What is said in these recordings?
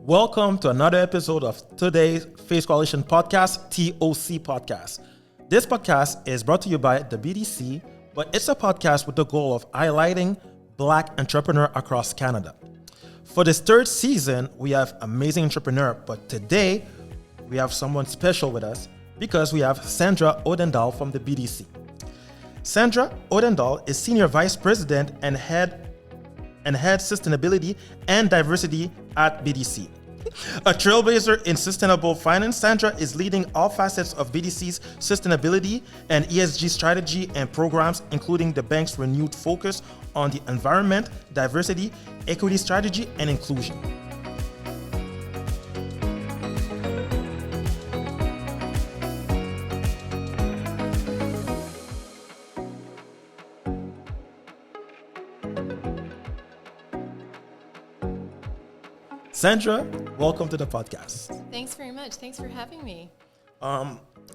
Welcome to another episode of today's Face Coalition Podcast, TOC Podcast. This podcast is brought to you by the BDC, but it's a podcast with the goal of highlighting Black entrepreneurs across Canada. For this third season, we have amazing entrepreneur, but today we have someone special with us because we have Sandra Odendahl from the BDC. Sandra Odendahl is Senior Vice President and Head Sustainability and Diversity at BDC. A trailblazer in sustainable finance, Sandra is leading all facets of BDC's sustainability and ESG strategy and programs, including the bank's renewed focus on the environment, diversity, equity strategy, and inclusion. Sandra, welcome to the podcast. Thanks very much. Thanks for having me.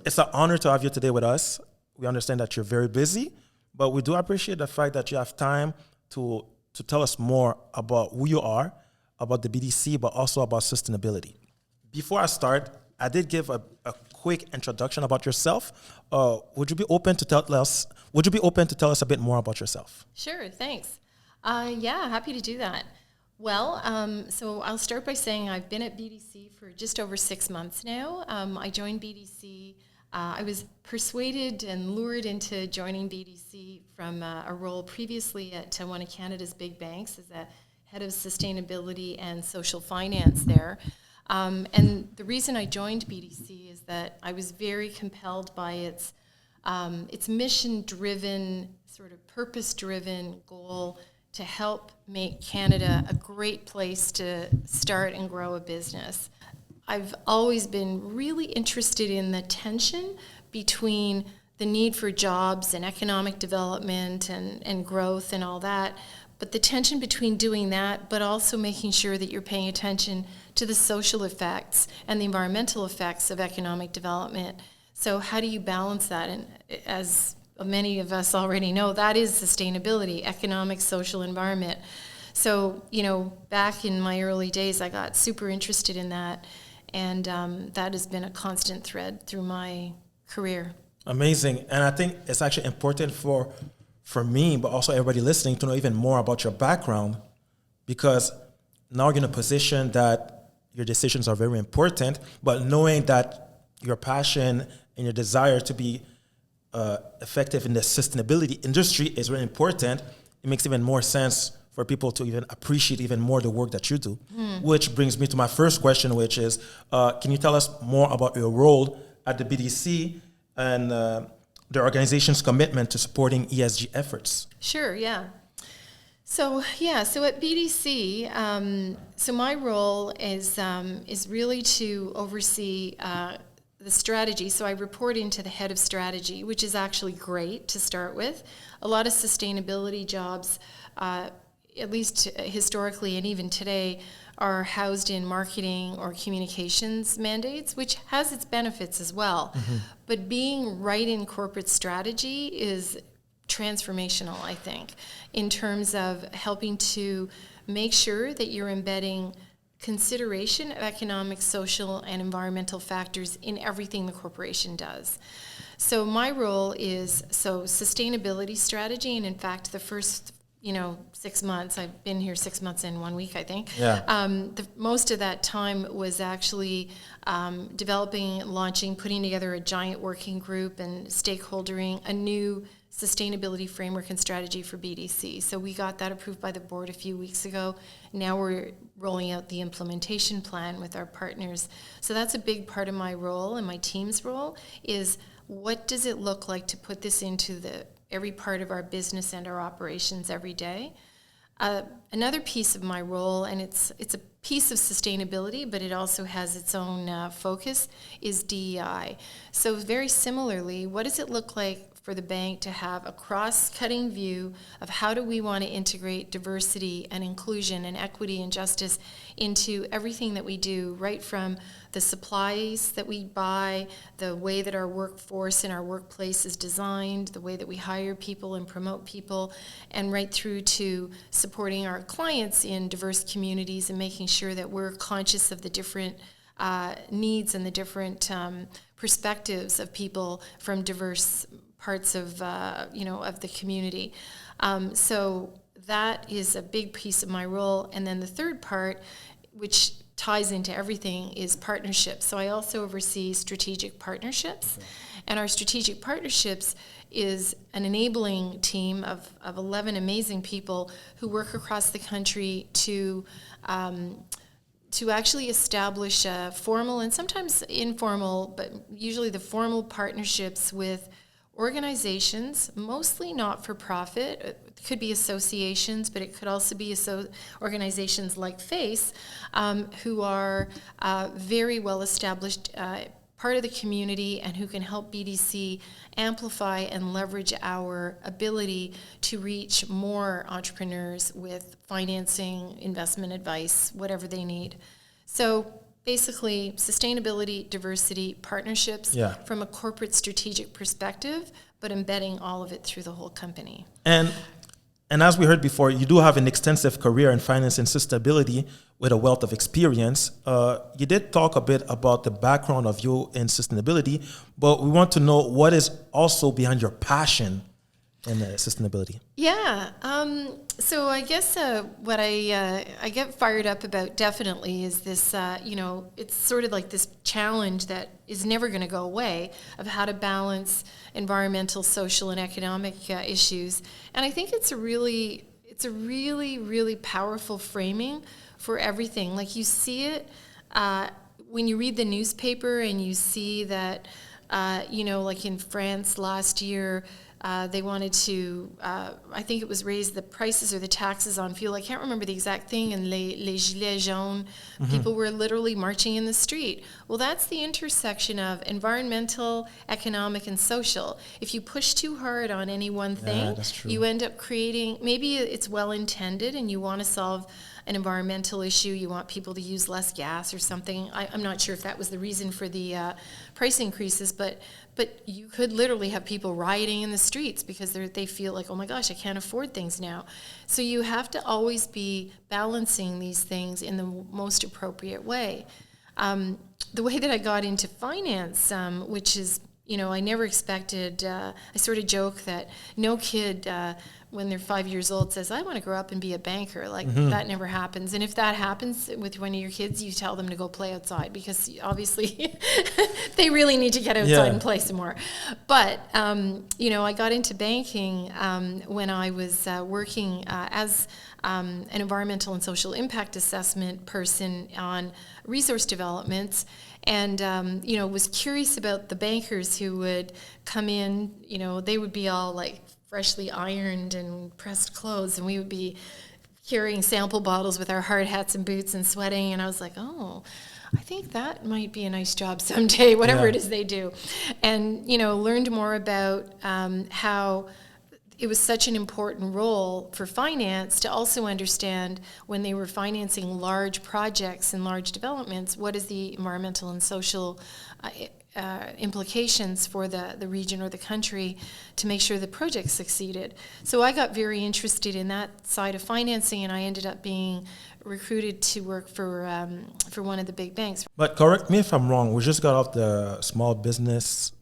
It's an honor to have you today with us. We understand that you're very busy, but we do appreciate the fact that you have time to tell us more about who you are, about the BDC, but also about sustainability. Before I start, I did give a quick introduction about yourself. Would you be open to tell us a bit more about yourself? Sure, thanks. Happy to do that. Well, so I'll start by saying I've been at BDC for just over 6 months now. I joined BDC. I was persuaded and lured into joining BDC from a role previously at one of Canada's big banks as a head of sustainability and social finance there. And the reason I joined BDC is that I was very compelled by its mission-driven, sort of purpose-driven goal to help make Canada a great place to start and grow a business. I've always been really interested in the tension between the need for jobs and economic development and growth and all that, but the tension between doing that, but also making sure that you're paying attention to the social effects and the environmental effects of economic development. So how do you balance that? And as many of us already know, that is sustainability, economic, social, environment. So, back in my early days, I got super interested in that, and that has been a constant thread through my career. Amazing. And I think it's actually important for me, but also everybody listening, to know even more about your background, because now you're in a position that your decisions are very important, but knowing that your passion and your desire to be effective in the sustainability industry is very important. It makes even more sense for people to even appreciate even more the work that you do. Which brings me to my first question, which is, can you tell us more about your role at the BDC and the organization's commitment to supporting ESG efforts? Sure, yeah. So at BDC, so my role is really to oversee the strategy. So I report into the head of strategy, which is actually great to start with. A lot of sustainability jobs, at least historically and even today, are housed in marketing or communications mandates, which has its benefits as well. Mm-hmm. But being right in corporate strategy is transformational, I think, in terms of helping to make sure that you're embedding consideration of economic, social, and environmental factors in everything the corporation does. So my role is sustainability strategy, and in fact, the first 6 months, I've been here 6 months in 1 week, I think. Yeah. Most of that time was actually developing, launching, putting together a giant working group and stakeholdering a new sustainability framework and strategy for BDC. So we got that approved by the board a few weeks ago. Now we're rolling out the implementation plan with our partners. So that's a big part of my role and my team's role is what does it look like to put this into every part of our business and our operations every day. Another piece of my role, and it's a piece of sustainability, but it also has its own focus, is DEI. So very similarly, what does it look like for the bank to have a cross-cutting view of how do we want to integrate diversity and inclusion and equity and justice into everything that we do, right from the supplies that we buy, the way that our workforce and our workplace is designed, the way that we hire people and promote people, and right through to supporting our clients in diverse communities and making sure that we're conscious of the different needs and the different perspectives of people from diverse parts of of the community. So that is a big piece of my role. And then the third part, which ties into everything, is partnerships. So I also oversee strategic partnerships. Okay. And our strategic partnerships is an enabling team of 11 amazing people who work across the country to actually establish formal and sometimes informal, but usually the formal partnerships with organizations, mostly not-for-profit. It could be associations, but it could also be organizations like FACE, who are very well-established part of the community and who can help BDC amplify and leverage our ability to reach more entrepreneurs with financing, investment advice, whatever they need. So basically, sustainability, diversity, partnerships from a corporate strategic perspective, but embedding all of it through the whole company. And as we heard before, you do have an extensive career in finance and sustainability with a wealth of experience. You did talk a bit about the background of you in sustainability, but we want to know what is also behind your passion in sustainability. Yeah. So I guess what I get fired up about definitely is this, it's sort of like this challenge that is never going to go away of how to balance environmental, social, and economic issues. And I think it's a really, really powerful framing for everything. Like you see it when you read the newspaper and you see that, like in France last year, they wanted to, I think it was raise the prices or the taxes on fuel. I can't remember the exact thing. And les gilets jaunes, people were literally marching in the street. Well, that's the intersection of environmental, economic, and social. If you push too hard on any one thing, you end up creating, maybe it's well-intended and you want to solve an environmental issue, you want people to use less gas or something. I'm not sure if that was the reason for the price increases, but you could literally have people rioting in the streets because they feel like, oh my gosh, I can't afford things now. So you have to always be balancing these things in the most appropriate way. The way that I got into finance, which is, I never expected, I sort of joke that no kid when they're 5 years old says, I want to grow up and be a banker. Like that never happens. And if that happens with one of your kids, you tell them to go play outside because obviously they really need to get outside and play some more. But, I got into banking when I was working as an environmental and social impact assessment person on resource developments. And, was curious about the bankers who would come in, they would be all like freshly ironed and pressed clothes, and we would be carrying sample bottles with our hard hats and boots and sweating. And I was like, oh, I think that might be a nice job someday, whatever it is they do. And, learned more about how it was such an important role for finance to also understand when they were financing large projects and large developments, what is the environmental and social implications for the region or the country to make sure the project succeeded. So I got very interested in that side of financing, and I ended up being recruited to work for one of the big banks. But correct me if I'm wrong, we just got off the small business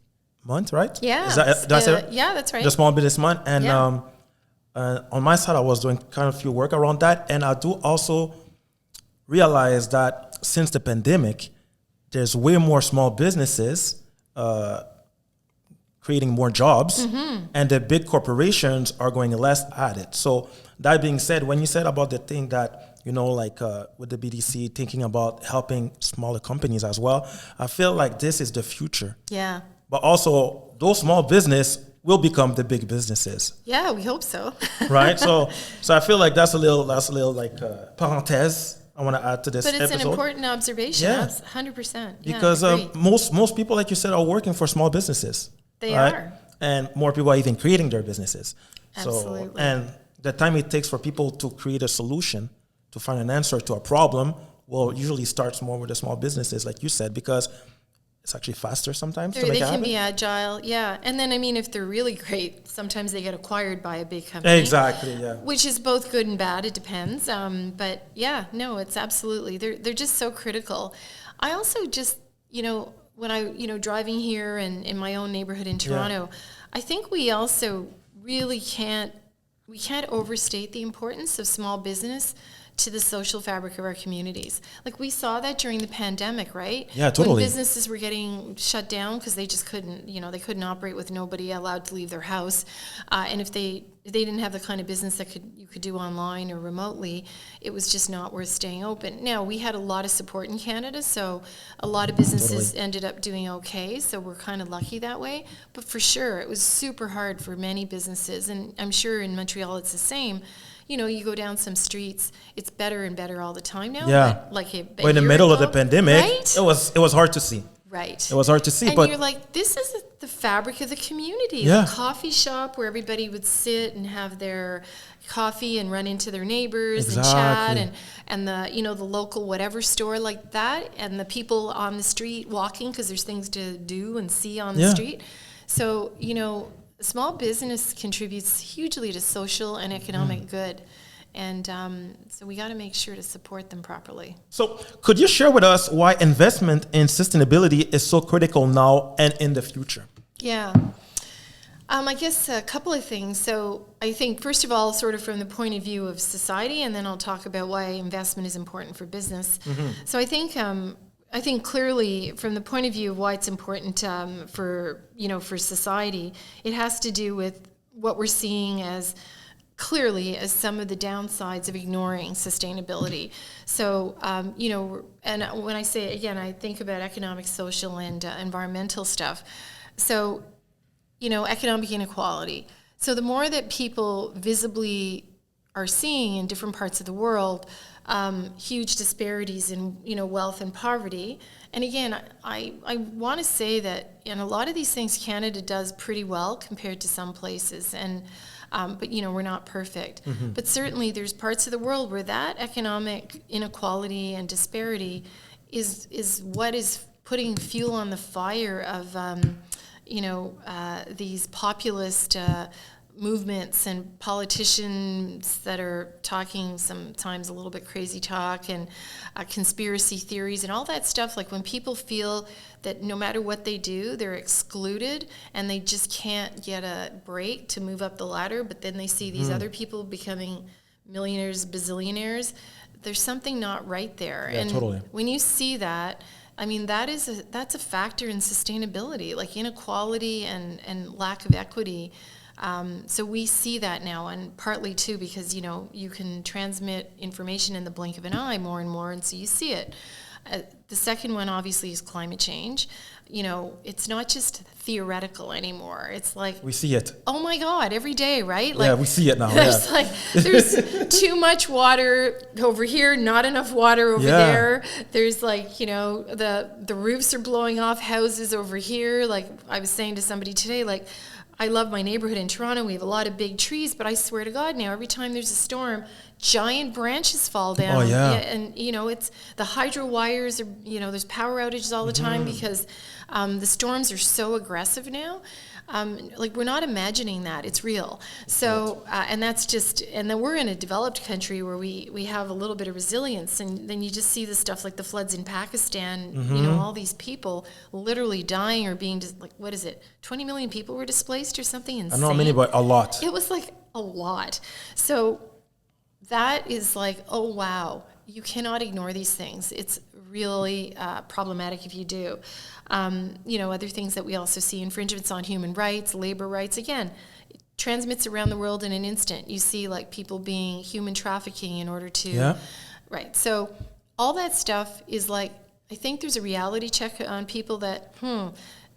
month, right? Yeah. Did I say it? Yeah, that's right. The small business month. And on my side, I was doing kind of a few work around that. And I do also realize that since the pandemic, there's way more small businesses creating more jobs, and the big corporations are going less at it. So that being said, when you said about the thing that, with the BDC, thinking about helping smaller companies as well, I feel like this is the future. Yeah. But also, those small business will become the big businesses. Yeah, we hope so. Right? So I feel like that's a little like parenthèse I want to add to this episode. But it's an important observation. Yeah. 100%. Because most people, like you said, are working for small businesses. They are. and more people are even creating their businesses. Absolutely. So, and the time it takes for people to create a solution, to find an answer to a problem, usually starts more with the small businesses, like you said, because it's actually faster sometimes to make They it can happen. be agile, yeah. And then, I mean, if they're really great, sometimes they get acquired by a big company. Exactly, yeah. Which is both good and bad. It depends. But yeah, no, it's absolutely. They're just so critical. I also just, when I, driving here and in my own neighborhood in Toronto, I think we also really can't overstate the importance of small business to the social fabric of our communities. Like we saw that during the pandemic, right? Yeah, totally. When businesses were getting shut down because they just couldn't, they couldn't operate with nobody allowed to leave their house. And if they didn't have the kind of business that you could do online or remotely, it was just not worth staying open. Now, we had a lot of support in Canada, so a lot of businesses ended up doing okay, so we're kind of lucky that way. But for sure, it was super hard for many businesses, and I'm sure in Montreal it's the same. You go down some streets, it's better and better all the time now. Yeah. But in the middle of the pandemic, right? it was hard to see. Right. It was hard to see. And but you're like, this is the fabric of the community. Yeah. The coffee shop where everybody would sit and have their coffee and run into their neighbors and chat, and the the local whatever store like that, and the people on the street walking because there's things to do and see on the street. So small business contributes hugely to social and economic good. And so we got to make sure to support them properly. So could you share with us why investment in sustainability is so critical now and in the future? Yeah. I guess a couple of things. So I think, first of all, sort of from the point of view of society, and then I'll talk about why investment is important for business. Mm-hmm. So I think clearly from the point of view of why it's important for society, it has to do with what we're seeing as some of the downsides of ignoring sustainability. So, and when I say it again, I think about economic, social, and environmental stuff. So, economic inequality. So the more that people visibly are seeing in different parts of the world, huge disparities in wealth and poverty. And again, I want to say that in a lot of these things Canada does pretty well compared to some places, and but we're not perfect. Mm-hmm. But certainly there's parts of the world where that economic inequality and disparity is what is putting fuel on the fire of these populist movements and politicians that are talking sometimes a little bit crazy talk and conspiracy theories and all that stuff. Like when people feel that no matter what they do, they're excluded and they just can't get a break to move up the ladder, but then they see these other people becoming millionaires, bazillionaires, there's something not right there. Yeah, and totally. When you see that, I mean, that's a factor in sustainability, like inequality and lack of equity. So we see that now, and partly too because you can transmit information in the blink of an eye more and more, and so you see it. The second one obviously is climate change. It's not just theoretical anymore. It's like we see it. Oh my God, every day, right? Like, yeah, we see it now. There's too much water over here, not enough water over there. There's the roofs are blowing off houses over here. Like I was saying to somebody today, like I love my neighborhood in Toronto. We have a lot of big trees, but I swear to God now, every time there's a storm, giant branches fall down. Oh, yeah. And, it's the hydro wires are, there's power outages all the time because the storms are so aggressive now. We're not imagining that. It's real. So, and that's just, and then we're in a developed country where we have a little bit of resilience, and then you just see the stuff like the floods in Pakistan, all these people literally dying or being just 20 million people were displaced or something insane. I know how many, but a lot. It was a lot. So that is oh wow, you cannot ignore these things. It's really problematic if you do. Other things that we also see, infringements on human rights, labor rights, again, it transmits around the world in an instant. You see people being human trafficking in order to, right. So all that stuff is I think there's a reality check on people that,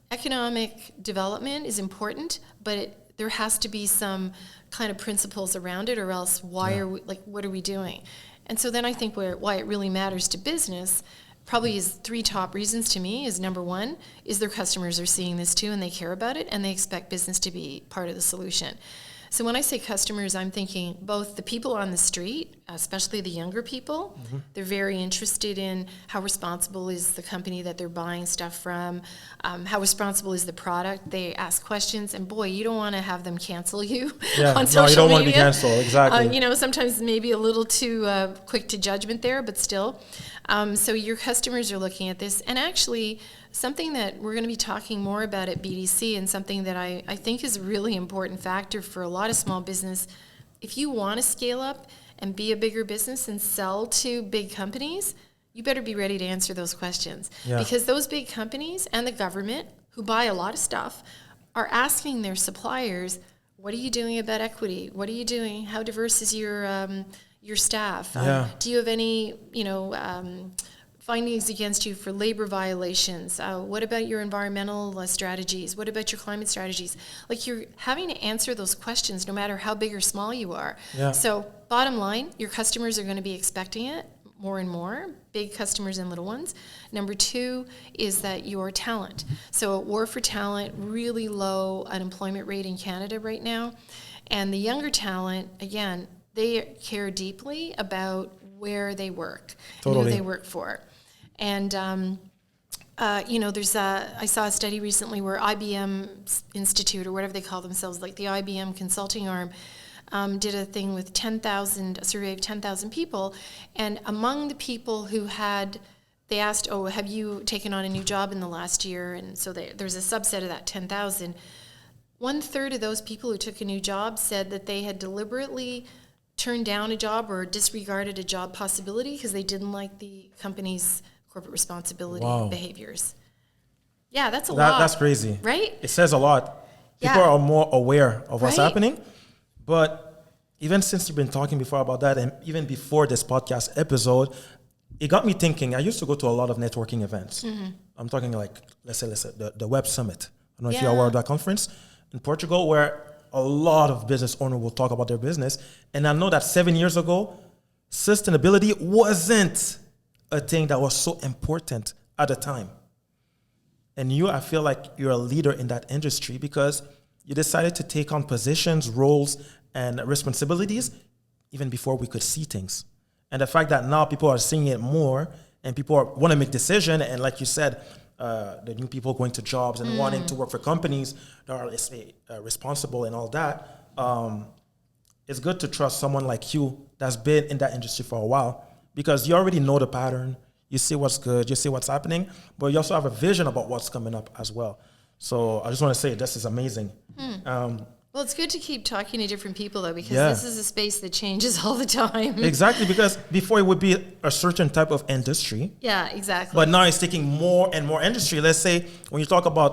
economic development is important, but there has to be some kind of principles around it, or else why are we, what are we doing? And so then I think why it really matters to business, probably is 3 top reasons to me is number 1 is their customers are seeing this too and they care about it and they expect business to be part of the solution. So when I say customers, I'm thinking both the people on the street, especially the younger people. They're very interested in how responsible is the company that they're buying stuff from, how responsible is the product. They ask questions, and boy, you don't want to have them cancel you on social media. No, you don't want to be canceled, exactly. You know, sometimes maybe a little too quick to judgment there, but still. So your customers are looking at this, and actually something that we're going to be talking more about at BDC and something that I think is a really important factor for a lot of small business. If you want to scale up and be a bigger business and sell to big companies, you better be ready to answer those questions. Yeah. Because those big companies and the government, who buy a lot of stuff, are asking their suppliers, what are you doing about equity? What are you doing? How diverse is your staff? Do you have any, findings against you for labor violations? What about your environmental strategies? What about your climate strategies? Like, you're having to answer those questions no matter how big or small you are. Yeah. So bottom line, your customers are going to be expecting it more and more, big customers and little ones. Number 2 is that your talent. So war for talent, really low unemployment rate in Canada right now. And the younger talent, again, they care deeply about where they work and who they work for. And, I saw a study recently where IBM Institute, or whatever they call themselves, like the IBM consulting arm, did a thing with a survey of 10,000 people. And among the people who they asked, have you taken on a new job in the last year? And so there's a subset of that 10,000. 1/3 of those people who took a new job said that they had deliberately turned down a job or disregarded a job possibility because they didn't like the company's corporate responsibility behaviors. Yeah, that's a lot. That's crazy. Right? It says a lot. People are more aware of what's happening. But even since you've been talking before about that, and even before this podcast episode, it got me thinking. I used to go to a lot of networking events. I'm talking like, let's say the Web Summit. I don't know if you're aware of that conference in Portugal, where a lot of business owners will talk about their business. And I know that 7 years ago, sustainability wasn't a thing that was so important at the time. And I feel like you're a leader in that industry because you decided to take on positions, roles, and responsibilities even before we could see things. And the fact that now people are seeing it more and people want to make decisions, and like you said, the new people going to jobs and wanting to work for companies that are, let's say, responsible and all that, it's good to trust someone like you that's been in that industry for a while, because you already know the pattern, you see what's good, you see what's happening, but you also have a vision about what's coming up as well. So I just want to say this is amazing. Well, it's good to keep talking to different people, though, because this is a space that changes all the time. Exactly, because before it would be a certain type of industry. Yeah, exactly. But now it's taking more and more industry. Let's say when you talk about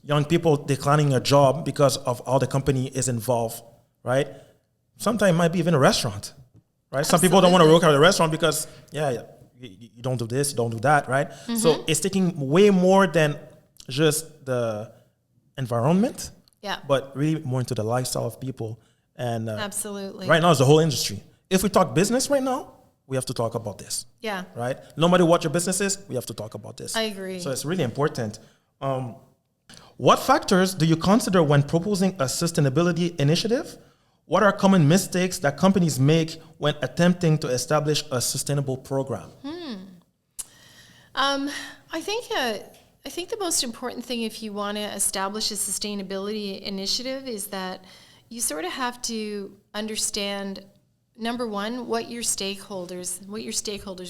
young people declining a job because of how the company is involved, right? Sometimes it might be even a restaurant, right? Absolutely. Some people don't want to work at a restaurant because, you don't do this, you don't do that, right? So it's taking way more than just the environment. Yeah. But really more into the lifestyle of people. And absolutely. Right now it's the whole industry. If we talk business right now, we have to talk about this. Yeah. Right? No matter what your business is, we have to talk about this. I agree. So it's really important. What factors do you consider when proposing a sustainability initiative? What are common mistakes that companies make when attempting to establish a sustainable program? I think the most important thing if you want to establish a sustainability initiative is that you sort of have to understand, number one, what your stakeholders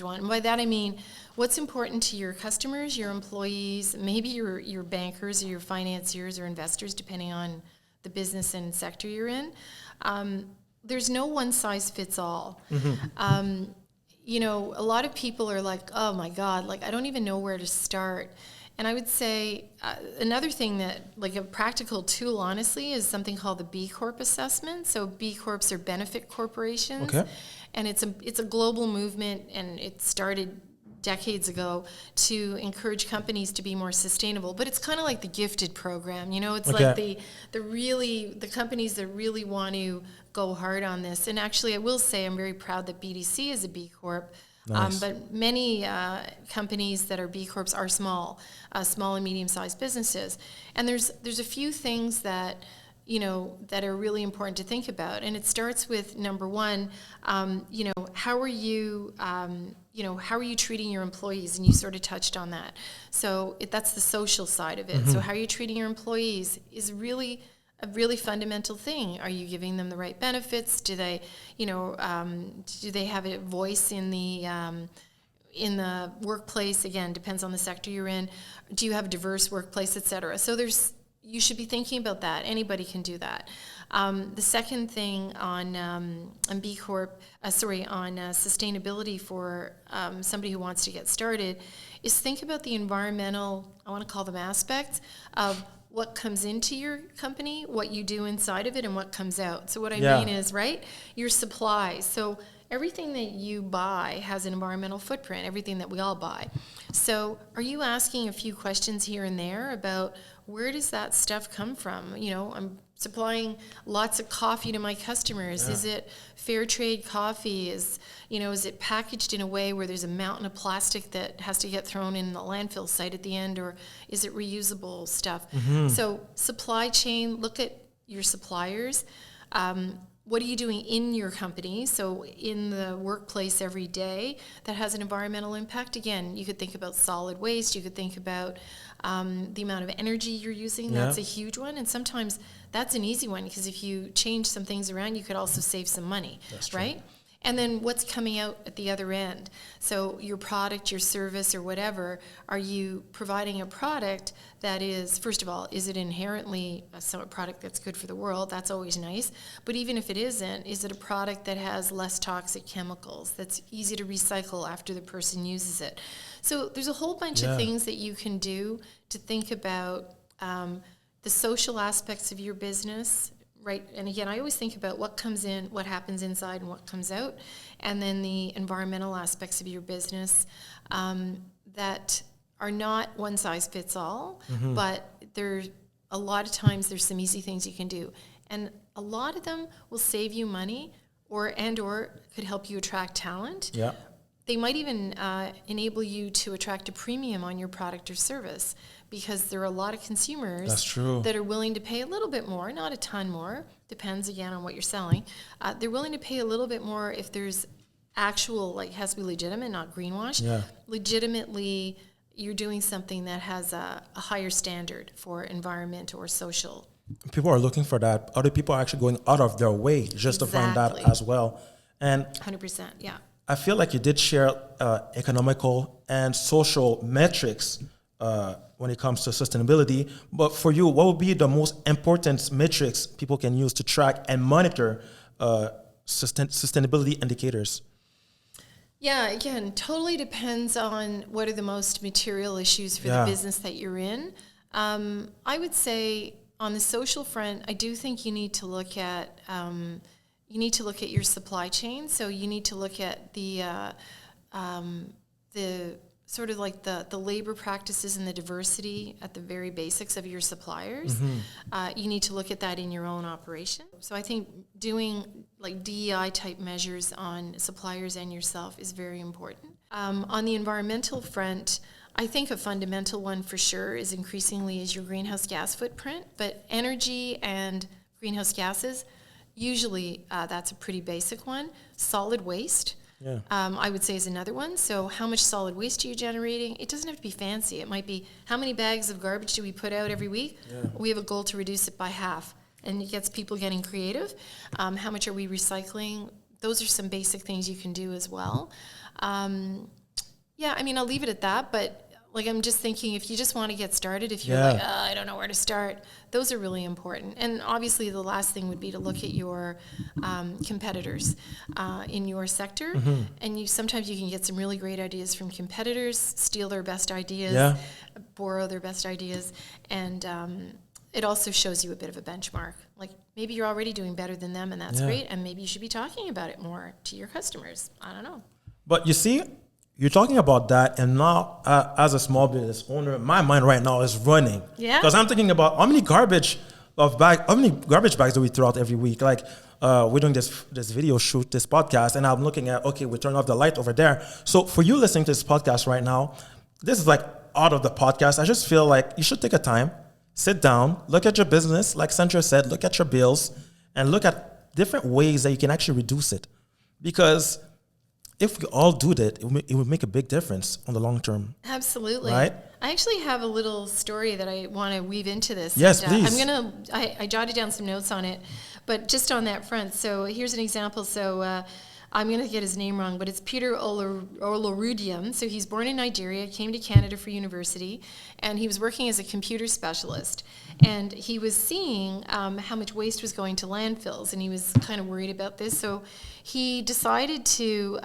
want. And by that I mean what's important to your customers, your employees, maybe your bankers or your financiers or investors, depending on the business and sector you're in. There's no one size fits all. A lot of people are like, oh my God, like I don't even know where to start. And I would say another thing that, like a practical tool, honestly, is something called the B Corp assessment. So B Corps are benefit corporations. Okay. And it's a global movement, and it started decades ago to encourage companies to be more sustainable. But it's kind of like the gifted program, it's like the companies that really want to go hard on this. And actually, I will say I'm very proud that BDC is a B Corp. Nice. But many companies that are B Corps are small and medium-sized businesses. And there's a few things that that are really important to think about. And it starts with number one, how are you treating your employees? And you sort of touched on that. So that's the social side of it. Mm-hmm. So how are you treating your employees is really a really fundamental thing. Are you giving them the right benefits? Do they, do they have a voice in the workplace? Again, depends on the sector you're in. Do you have a diverse workplace, et cetera? So you should be thinking about that. Anybody can do that. The second thing on B Corp, on sustainability for somebody who wants to get started, is think about the environmental, I want to call them aspects of what comes into your company, what you do inside of it, and what comes out. So what I mean is, your supplies. So everything that you buy has an environmental footprint, everything that we all buy. So are you asking a few questions here and there about where does that stuff come from? I'm supplying lots of coffee to my customers. Is it fair trade coffee? Is it packaged in a way where there's a mountain of plastic that has to get thrown in the landfill site at the end, or is it reusable stuff? Mm-hmm. So supply chain, look at your suppliers. What are you doing in your company? So in the workplace every day that has an environmental impact. Again, you could think about solid waste. You could think about the amount of energy you're using. Yeah. That's a huge one. And sometimes that's an easy one, because if you change some things around, you could also save some money. That's true. Right? And then what's coming out at the other end? So your product, your service, or whatever, are you providing a product that is, first of all, is it inherently a product that's good for the world? That's always nice. But even if it isn't, is it a product that has less toxic chemicals, that's easy to recycle after the person uses it? So there's a whole bunch of things that you can do to think about the social aspects of your business. Right, and again, I always think about what comes in, what happens inside, and what comes out, and then the environmental aspects of your business that are not one size fits all, mm-hmm. but a lot of times there's some easy things you can do, and a lot of them will save you money, or could help you attract talent. Yeah. They might even enable you to attract a premium on your product or service, because there are a lot of consumers that are willing to pay a little bit more, not a ton more, depends again on what you're selling. They're willing to pay a little bit more if there's actual, has to be legitimate, not greenwash. Yeah. Legitimately, you're doing something that has a higher standard for environment or social. People are looking for that. Other people are actually going out of their way just to find that as well. And 100%, yeah. I feel like you did share economical and social metrics when it comes to sustainability. But for you, what would be the most important metrics people can use to track and monitor sustainability indicators? Yeah, again, totally depends on what are the most material issues for the business that you're in. I would say on the social front, I do think you need to look at your supply chain. So you need to look at the sort of the labor practices and the diversity at the very basics of your suppliers. Mm-hmm. You need to look at that in your own operation. So I think doing DEI type measures on suppliers and yourself is very important. On the environmental front, I think a fundamental one for sure is your greenhouse gas footprint. But energy and greenhouse gases, usually that's a pretty basic one. Solid waste, I would say, is another one. So how much solid waste are you generating? It doesn't have to be fancy. It might be, how many bags of garbage do we put out every week? Yeah. We have a goal to reduce it by half. And it gets people getting creative. How much are we recycling? Those are some basic things you can do as well. I'll leave it at that. But I'm just thinking, if you just want to get started, if you're I don't know where to start, those are really important. And obviously the last thing would be to look at your competitors in your sector. Mm-hmm. And sometimes you can get some really great ideas from competitors, steal their best ideas, borrow their best ideas. And it also shows you a bit of a benchmark. Maybe you're already doing better than them, and that's great. And maybe you should be talking about it more to your customers. I don't know. But you see, you're talking about that, and now as a small business owner, my mind right now is running. Yeah. Because I'm thinking about how many garbage bags do we throw out every week? we're doing this video shoot, this podcast, and I'm looking at, okay, we turn off the light over there. So for you listening to this podcast right now, this is like out of the podcast. I just feel like you should take a time, sit down, look at your business, like Sandra said, look at your bills, and look at different ways that you can actually reduce it. Because if we all do that, it would make a big difference on the long term. Absolutely. Right? I actually have a little story that I want to weave into this. Yes, and, please. I jotted down some notes on it, but just on that front. So here's an example. So I'm going to get his name wrong, but it's Peter Olorudium. So he's born in Nigeria, came to Canada for university, and he was working as a computer specialist. And he was seeing how much waste was going to landfills, and he was kind of worried about this. So he decided to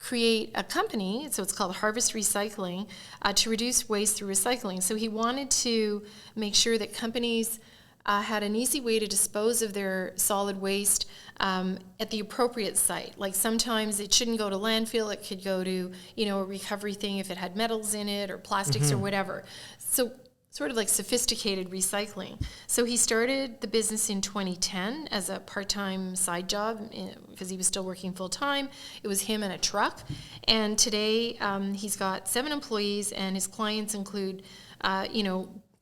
create a company, so it's called Harvest Recycling, to reduce waste through recycling. So he wanted to make sure that companies had an easy way to dispose of their solid waste at the appropriate site. Like sometimes it shouldn't go to landfill, it could go to, a recovery thing if it had metals in it or plastics or whatever. So sort of like sophisticated recycling. So he started the business in 2010 as a part-time side job because he was still working full-time. It was him and a truck. And today he's got 7 employees, and his clients include,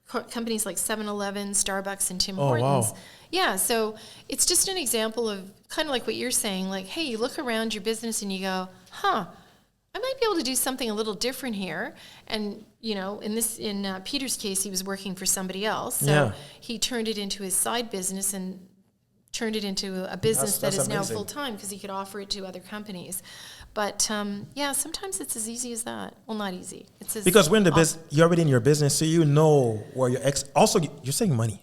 companies like 7-Eleven, Starbucks, and Tim Hortons. Wow. Yeah, so it's just an example of kind of like what you're saying, like, hey, you look around your business and you go, I might be able to do something a little different here. And, in Peter's case, he was working for somebody else. So he turned it into his side business and turned it into a business that is now full-time because he could offer it to other companies. But, sometimes it's as easy as that. Well, not easy. It's because we're in the business, you're already in your business, so you know where your also, you're saving money.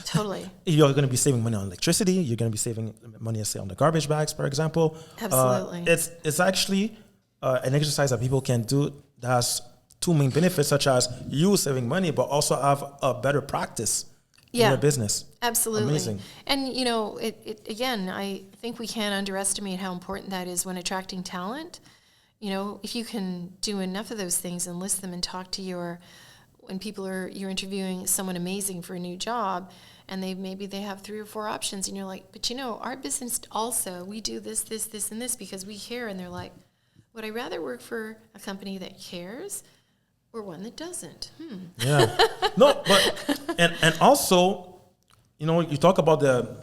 Totally. You're going to be saving money on electricity. You're going to be saving money, say, on the garbage bags, for example. Absolutely. It's actually an exercise that people can do that has 2 main benefits, such as you saving money, but also have a better practice in your business. Absolutely. Amazing. And, again, I think we can't underestimate how important that is when attracting talent. If you can do enough of those things and list them and talk to you're interviewing someone amazing for a new job, and maybe they have 3 or 4 options, and you're like, but our business also, we do this, this, this, and this because we care. And they're like, would I rather work for a company that cares or one that doesn't? Yeah. No, but and also, you talk about the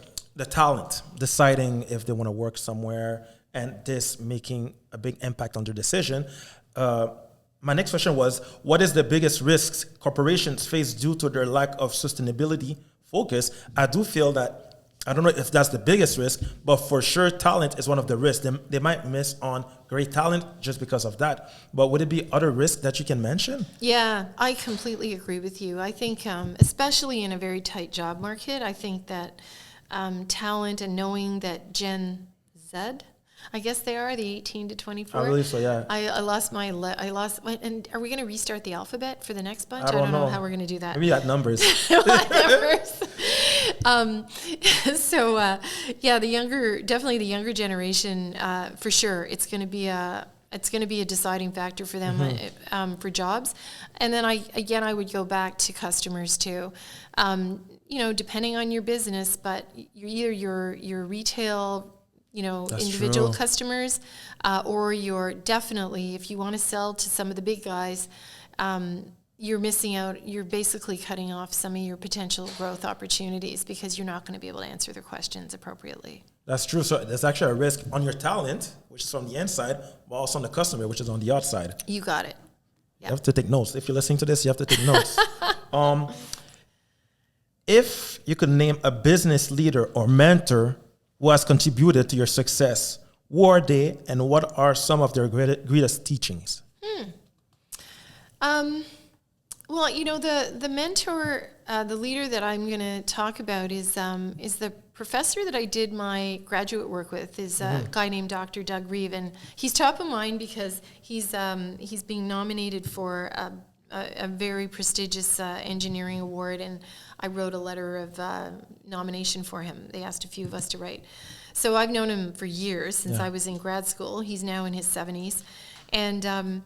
talent deciding if they want to work somewhere and this making a big impact on their decision. My next question was, what is the biggest risks corporations face due to their lack of sustainability focus? I do feel that, I don't know if that's the biggest risk, but for sure talent is one of the risks. They might miss on great talent just because of that. But would it be other risks that you can mention? Yeah, I completely agree with you. I think, especially in a very tight job market, I think that talent and knowing that Gen Z, I guess they are, the 18 to 24. I believe so, yeah. I lost, and are we going to restart the alphabet for the next bunch? I don't know how we're going to do that. Maybe at numbers. Definitely the younger generation, for sure, it's going to be a deciding factor for them for jobs. And then I would go back to customers too. Depending on your business, but either your retail, That's individual true. customers, or you're definitely, if you want to sell to some of the big guys, you're missing out. You're basically cutting off some of your potential growth opportunities because you're not going to be able to answer their questions appropriately. That's true. So there's actually a risk on your talent, which is on the inside, but also on the customer, which is on the outside. You got it. Yep. You have to take notes. If you're listening to this, you have to take notes. If you could name a business leader or mentor who has contributed to your success, who are they and what are some of their greatest teachings? Well, the mentor, the leader that I'm going to talk about is the professor that I did my graduate work with, is a guy named Dr. Doug Reeve, and he's top of mind because he's being nominated for a very prestigious engineering award, and I wrote a letter of nomination for him. They asked a few of us to write. So I've known him for years, since I was in grad school. He's now in his 70s. And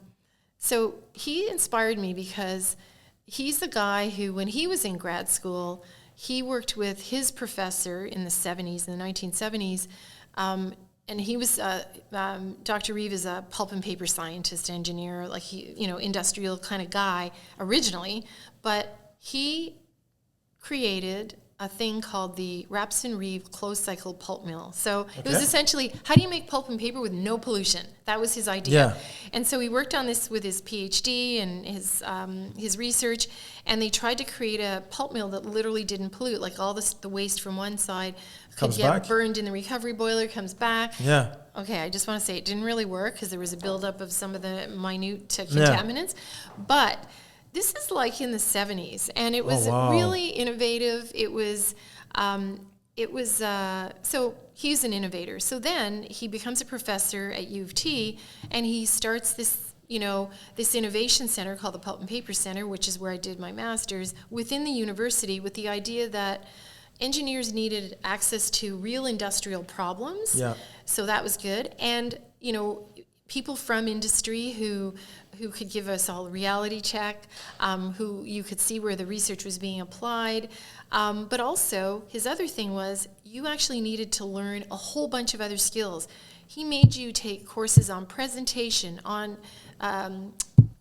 so he inspired me because he's the guy who, when he was in grad school, he worked with his professor in the 70s, in the 1970s, and he was, Dr. Reeve is a pulp and paper scientist, engineer, like he, industrial kind of guy originally, but he created a thing called the Rapson-Reeve closed cycle pulp mill. So it was essentially, how do you make pulp and paper with no pollution? That was his idea. Yeah. And so he worked on this with his PhD and his research, and they tried to create a pulp mill that literally didn't pollute, like all the waste from one side could get burned in the recovery boiler, comes back. Yeah. Okay, I just want to say it didn't really work because there was a buildup of some of the minute contaminants, but this is like in the 70s, and it was really innovative. It was, so he's an innovator. So then he becomes a professor at U of T, and he starts this, this innovation center called the Pulp and Paper Center, which is where I did my master's, within the university, with the idea that engineers needed access to real industrial problems. Yeah. So that was good. And, people from industry who could give us all a reality check, who you could see where the research was being applied. But also, his other thing was you actually needed to learn a whole bunch of other skills. He made you take courses on presentation, on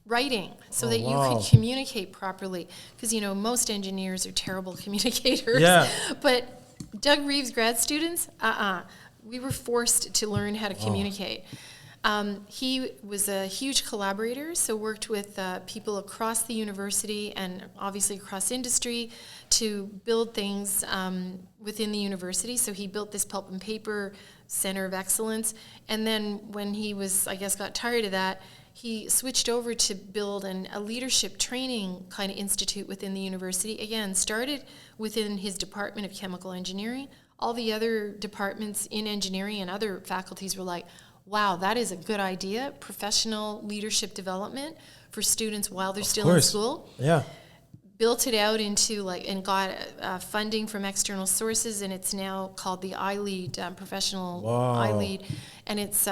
writing, so that you could communicate properly. Because, most engineers are terrible communicators. Yeah. But Doug Reeve's grad students, we were forced to learn how to communicate. He was a huge collaborator, so worked with people across the university and obviously across industry to build things within the university. So he built this pulp and paper center of excellence. And then when he was, got tired of that, he switched over to build a leadership training kind of institute within the university. Again, started within his department of chemical engineering. All the other departments in engineering and other faculties were like, wow, that is a good idea. Professional leadership development for students while they're still in school. Yeah. Built it out into and got funding from external sources, and it's now called the iLead, professional iLead. And its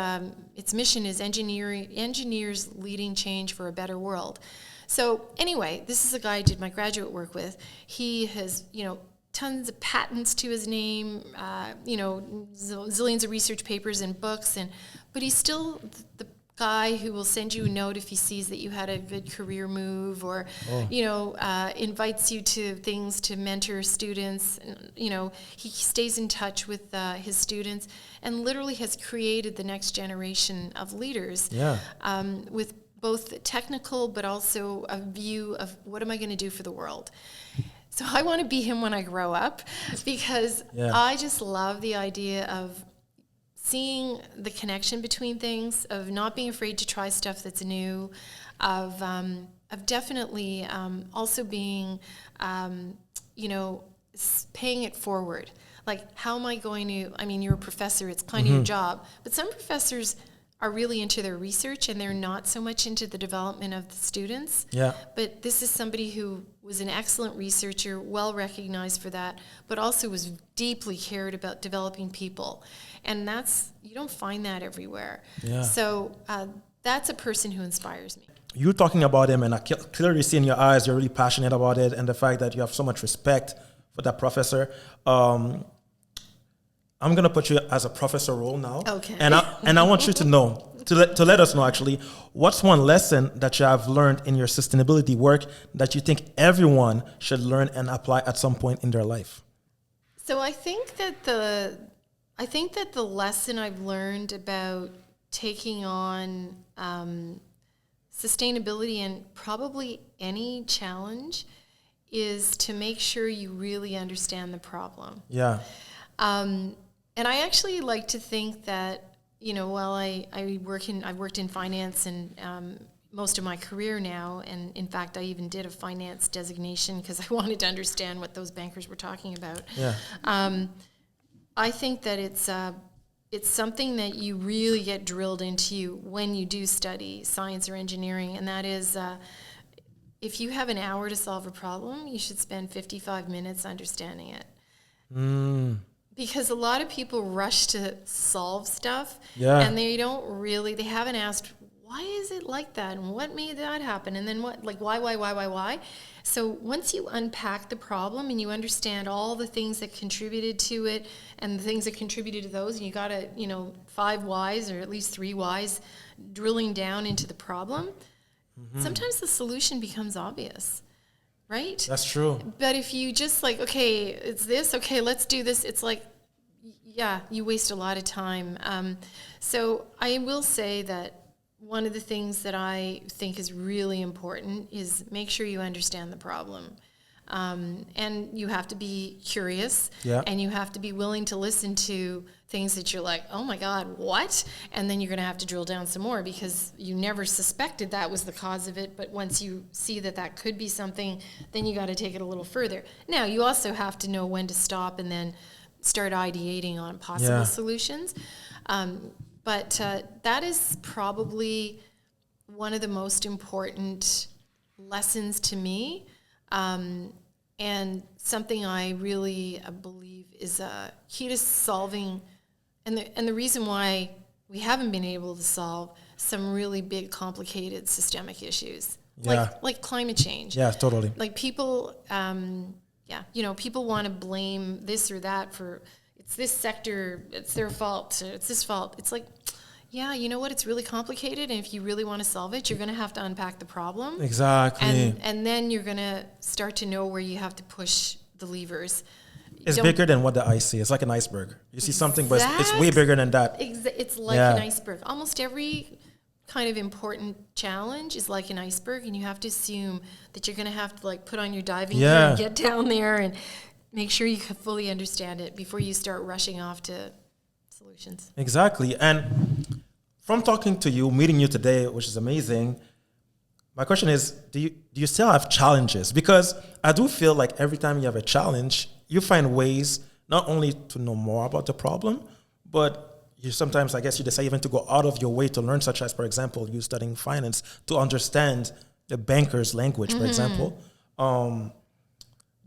mission is engineers leading change for a better world. So anyway, this is a guy I did my graduate work with. He has, tons of patents to his name, zillions of research papers and books, but he's still the guy who will send you a note if he sees that you had a good career move, or invites you to things to mentor students. He stays in touch with his students and literally has created the next generation of leaders. Yeah. With both technical but also a view of what am I going to do for the world. So I want to be him when I grow up, because I just love the idea of seeing the connection between things, of not being afraid to try stuff that's new, of definitely also being, paying it forward. Like, how am I going to, you're a professor, it's kind of your job, but some professors are really into their research and they're not so much into the development of the students. Yeah. But this is somebody who was an excellent researcher, well recognized for that, but also was deeply cared about developing people. And you don't find that everywhere. Yeah. So that's a person who inspires me. You're talking about him, and I clearly see in your eyes you're really passionate about it, and the fact that you have so much respect for that professor. I'm going to put you as a professor role now. Okay. And I want you to know, to let us know actually, what's one lesson that you have learned in your sustainability work that you think everyone should learn and apply at some point in their life? So I think that the lesson I've learned about taking on sustainability and probably any challenge is to make sure you really understand the problem. Yeah. And I actually like to think that, while I've worked in finance and most of my career now, and in fact I even did a finance designation because I wanted to understand what those bankers were talking about. Yeah. I think that it's something that you really get drilled into you when you do study science or engineering, and that is if you have an hour to solve a problem, you should spend 55 minutes understanding it. Because a lot of people rush to solve stuff, and they haven't asked, why is it like that? And what made that happen? And then what, like, why? So once you unpack the problem and you understand all the things that contributed to it and the things that contributed to those, and you got to, 5 whys or at least 3 whys drilling down into the problem, sometimes the solution becomes obvious, right? That's true. But if you just like, okay, it's this, okay, let's do this, it's like, yeah, you waste a lot of time. So I will say that one of the things that I think is really important is make sure you understand the problem. And you have to be curious, and you have to be willing to listen to things that you're like, oh my God, what? And then you're going to have to drill down some more because you never suspected that was the cause of it. But once you see that that could be something, then you got to take it a little further. Now, you also have to know when to stop and then start ideating on possible solutions. But that is probably one of the most important lessons to me, and something I really believe is key to solving, and the reason why we haven't been able to solve some really big, complicated systemic issues, like climate change. Yeah, totally. Like people, people want to blame this or that for. It's this sector, it's their fault, it's this fault. It's like, yeah, you know what? It's really complicated, and if you really want to solve it, you're going to have to unpack the problem. Exactly. And then you're going to start to know where you have to push the levers. It's bigger than what the eye sees. It's like an iceberg. You see something, but it's way bigger than that. It's like an iceberg. Almost every kind of important challenge is like an iceberg, and you have to assume that you're going to have to like put on your diving gear and get down there and make sure you fully understand it before you start rushing off to solutions. Exactly. And from talking to you, meeting you today, which is amazing, my question is, do you still have challenges? Because I do feel like every time you have a challenge, you find ways not only to know more about the problem, but you sometimes, I guess you decide even to go out of your way to learn, such as, for example, you studying finance, to understand the banker's language, for example.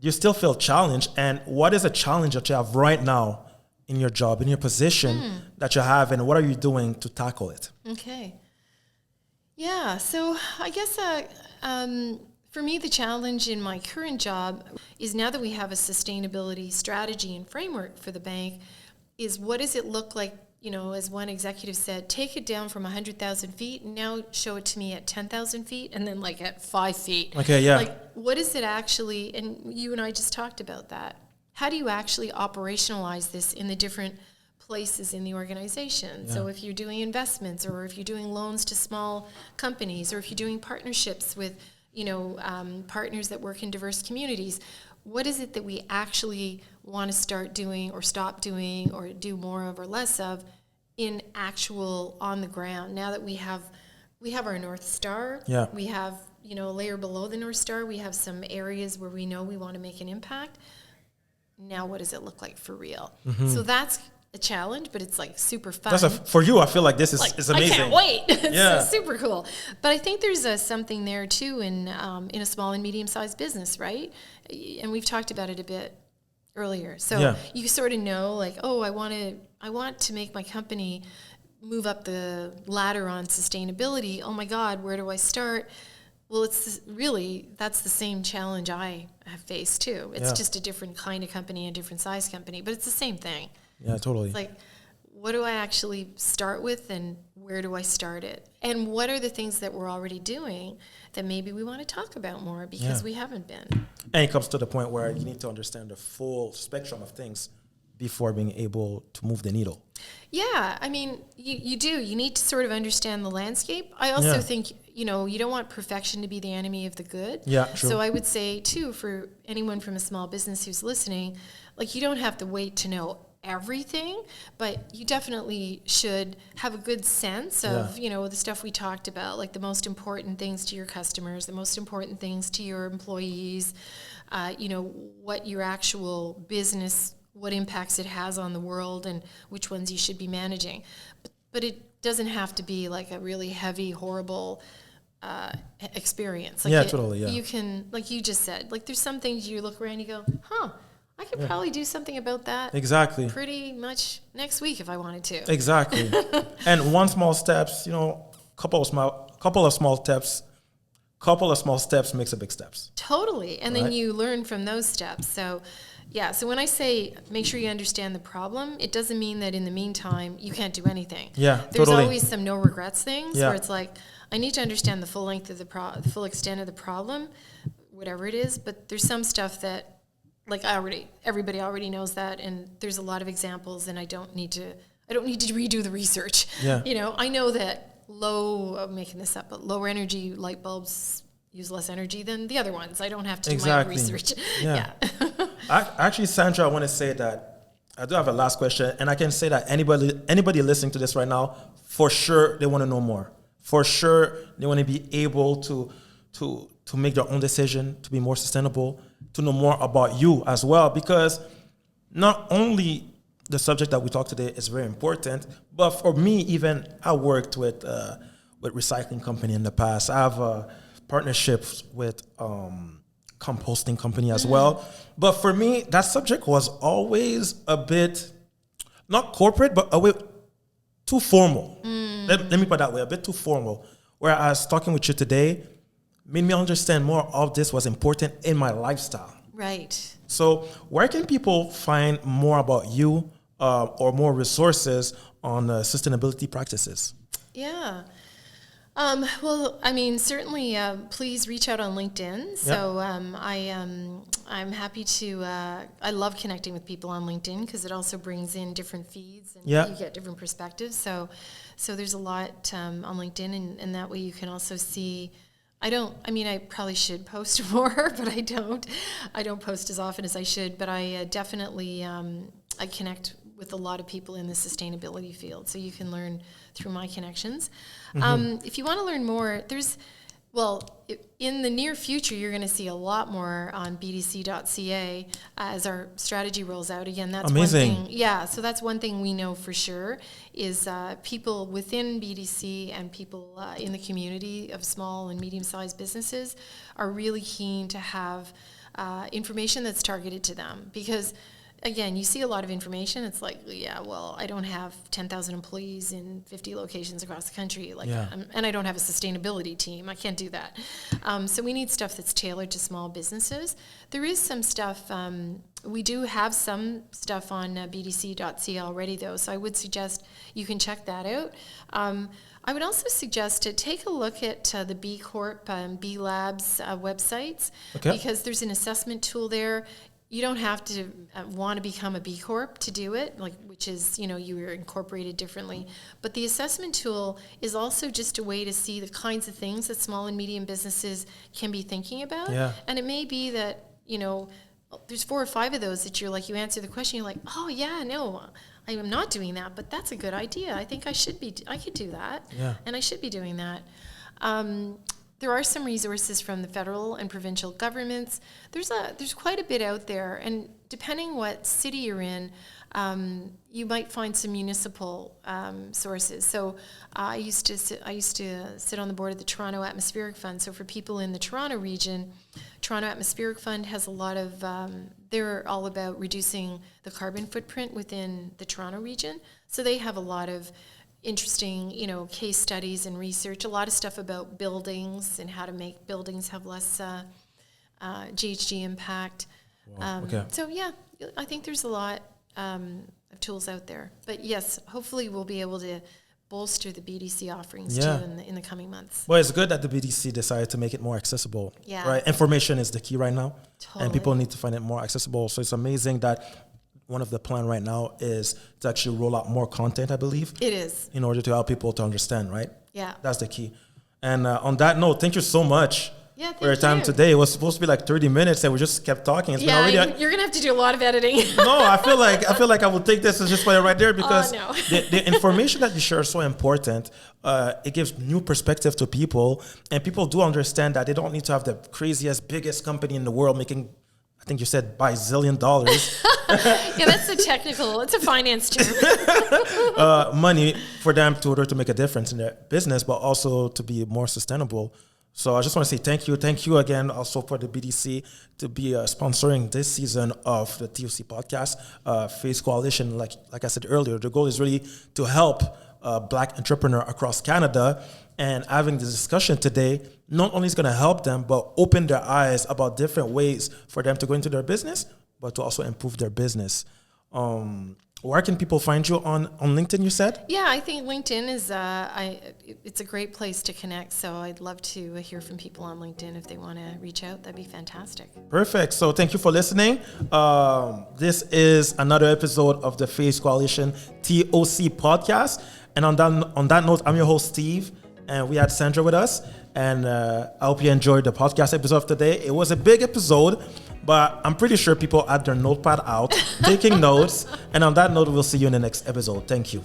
You still feel challenged, and what is a challenge that you have right now in your job, in your position that you have, and what are you doing to tackle it? Okay. Yeah, so I guess for me, the challenge in my current job is now that we have a sustainability strategy and framework for the bank, is what does it look like, as one executive said, take it down from 100,000 feet and now show it to me at 10,000 feet and then like at 5 feet. Okay, yeah. Like, what is it actually, and you and I just talked about that. How do you actually operationalize this in the different places in the organization? So if you're doing investments, or if you're doing loans to small companies, or if you're doing partnerships with, partners that work in diverse communities, what is it that we actually want to start doing or stop doing or do more of or less of in actual on the ground? Now that we have our North Star, we have, a layer below the North Star, we have some areas where we know we want to make an impact. Now what does it look like for real? So that's a challenge, but it's like super fun. For you, I feel like this is amazing. I can't wait. It's super cool. But I think there's something there too in a small and medium-sized business, right? And we've talked about it a bit earlier. So you sort of know, like, oh, I want to make my company move up the ladder on sustainability. Oh my God, where do I start? Well, that's the same challenge I have faced too. It's just a different kind of company, a different size company, but it's the same thing. Yeah, totally. It's like, what do I actually start with, and where do I start it? And what are the things that we're already doing that maybe we want to talk about more because we haven't been? And it comes to the point where you need to understand the full spectrum of things before being able to move the needle. Yeah, I mean, you do. You need to sort of understand the landscape. I also think, you don't want perfection to be the enemy of the good. Yeah, true. So I would say, too, for anyone from a small business who's listening, like, you don't have to wait to know everything, but you definitely should have a good sense of, the stuff we talked about, like the most important things to your customers, the most important things to your employees, what your actual business, what impacts it has on the world, and which ones you should be managing. But it doesn't have to be like a really heavy, horrible experience. Like totally, yeah. You can, like you just said, like there's some things you look around and you go, I could probably do something about that. Pretty much next week if I wanted to. Exactly. And one small steps, couple of small steps makes a big steps. Totally. And then Right. you learn from those steps. So, yeah. So when I say make sure you understand the problem, it doesn't mean that in the meantime you can't do anything. Yeah, There's totally. always some no regrets things Yeah. where it's like, I need to understand the full length of the full extent of the problem, whatever it is. But there's some stuff that, like, everybody already knows that, and there's a lot of examples, and I don't need to redo the research. Yeah. You know, I know that I'm making this up, but lower energy light bulbs use less energy than the other ones. I don't have to do my own research. Yeah. Actually, Sandra, I want to say that I do have a last question, and I can say that anybody listening to this right now, for sure they want to know more. For sure they want to be able to make their own decision, to be more sustainable, to know more about you as well, because not only the subject that we talked today is very important, but for me, even I worked with recycling company in the past. I have partnerships with composting company as well. But for me, that subject was always a bit, not corporate, but a bit too formal. Let me put it that way, a bit too formal. Whereas talking with you today made me understand more of this was important in my lifestyle. Right. So where can people find more about you or more resources on sustainability practices? Yeah. Well, I mean, certainly, please reach out on LinkedIn. So I'm happy to. I love connecting with people on LinkedIn because it also brings in different feeds and you get different perspectives. So there's a lot on LinkedIn, and that way you can also see. I probably should post more, but I don't. I don't post as often as I should, but I definitely I connect with a lot of people in the sustainability field, so you can learn through my connections. If you want to learn more, in the near future, you're going to see a lot more on bdc.ca as our strategy rolls out. Again, that's amazing. One thing. Yeah, so that's one thing we know for sure is people within BDC and people in the community of small and medium-sized businesses are really keen to have information that's targeted to them because again, you see a lot of information. It's like, I don't have 10,000 employees in 50 locations across the country. And I don't have a sustainability team. I can't do that. So we need stuff that's tailored to small businesses. There is some stuff, we do have some stuff on bdc.ca already, though. So I would suggest you can check that out. I would also suggest to take a look at the B Corp and B Labs websites because there's an assessment tool there. You don't have to want to become a B Corp to do it, which is, you are incorporated differently. But the assessment tool is also just a way to see the kinds of things that small and medium businesses can be thinking about. Yeah. And it may be that, there's 4 or 5 of those that you answer the question, you're like, oh, yeah, no, I am not doing that, but that's a good idea. I think I could do that. Yeah. And I should be doing that. There are some resources from the federal and provincial governments. There's quite a bit out there, and depending what city you're in, you might find some municipal sources. So I used to sit on the board of the Toronto Atmospheric Fund. So for people in the Toronto region, Toronto Atmospheric Fund has a lot of. They're all about reducing the carbon footprint within the Toronto region. So they have a lot of interesting, case studies and research, a lot of stuff about buildings and how to make buildings have less GHG impact. Wow. So, I think there's a lot of tools out there. But, yes, hopefully we'll be able to bolster the BDC offerings, too, in the coming months. Well, it's good that the BDC decided to make it more accessible. Yeah. Right? Information is the key right now. Totally. And people need to find it more accessible. So it's amazing that one of the plan right now is to actually roll out more content, I believe. It is. In order to help people to understand, right? Yeah. That's the key. And on that note, thank you so much for your time you. Today. It was supposed to be like 30 minutes and we just kept talking. It's been already you're going to have to do a lot of editing. No, I feel like I will take this and just put it right there because the information that you share is so important. It gives new perspective to people, and people do understand that they don't need to have the craziest, biggest company in the world making, I think you said $bazillion. Yeah, that's it's a finance term. Money for them in order to make a difference in their business, but also to be more sustainable. So I just want to say thank you. Thank you again also for the BDC to be sponsoring this season of the TOC podcast, Face Coalition. Like I said earlier, the goal is really to help Black entrepreneur across Canada And having this discussion today not only is going to help them, but open their eyes about different ways for them to go into their business, but to also improve their business. Where can people find you on LinkedIn, you said? Yeah, I think LinkedIn is it's a great place to connect. So I'd love to hear from people on LinkedIn if they want to reach out. That'd be fantastic. Perfect. So thank you for listening. This is another episode of the Face Coalition TOC podcast. And on that note, I'm your host, Steve, and we had Sandra with us. And I hope you enjoyed the podcast episode of today. It was a big episode, but I'm pretty sure people had their notepad out, taking notes. And on that note, we'll see you in the next episode. Thank you.